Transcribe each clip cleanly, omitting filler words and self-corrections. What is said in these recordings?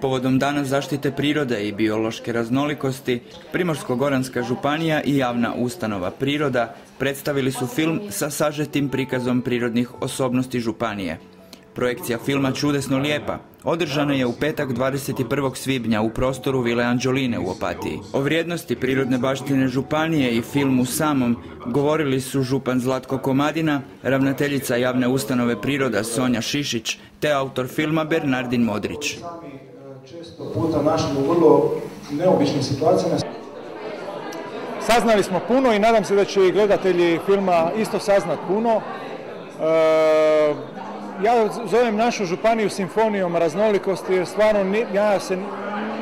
Povodom Dana zaštite prirode i biološke raznolikosti, Primorsko-goranska županija i javna ustanova Priroda predstavili su film sa sažetim prikazom prirodnih osobnosti županije. Projekcija filma Čudesno lijepa održana je u petak 21. svibnja u prostoru Vile Anđeline u Opatiji. O vrijednosti prirodne baštine županije i filmu samom govorili su župan Zlatko Komadina, ravnateljica javne ustanove Priroda Sonja Šišić te autor filma Bernardin Modrić. Često puta našli u vrlo neobičnim situacijama. Saznali smo puno i nadam se da će i gledatelji filma isto saznat puno. Ja zovem našu županiju simfonijom raznolikosti jer stvarno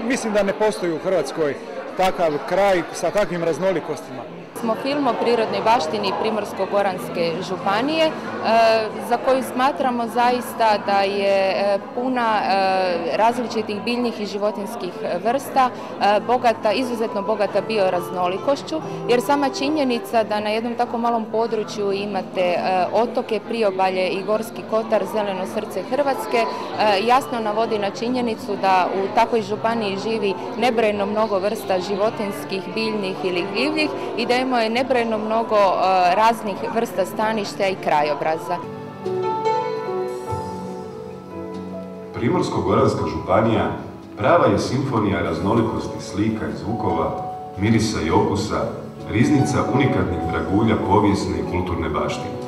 mislim da ne postoji u Hrvatskoj takav kraj sa takvim raznolikostima. Smo film o prirodnoj baštini Primorsko-goranske županije za koju smatramo zaista da je puna različitih biljnih i životinjskih vrsta, izuzetno bogata bioraznolikošću, jer sama činjenica da na jednom tako malom području imate otoke, priobalje i Gorski kotar, zeleno srce Hrvatske, jasno navodi na činjenicu da u takvoj županiji živi nebrojeno mnogo vrsta životinjskih, biljnih ili gljivrih i da je nebrojeno mnogo raznih vrsta staništa i krajobraza. Primorsko-goranska županija prava je simfonija raznolikosti slika i zvukova, mirisa i okusa, riznica unikatnih dragulja povijesne i kulturne baštine.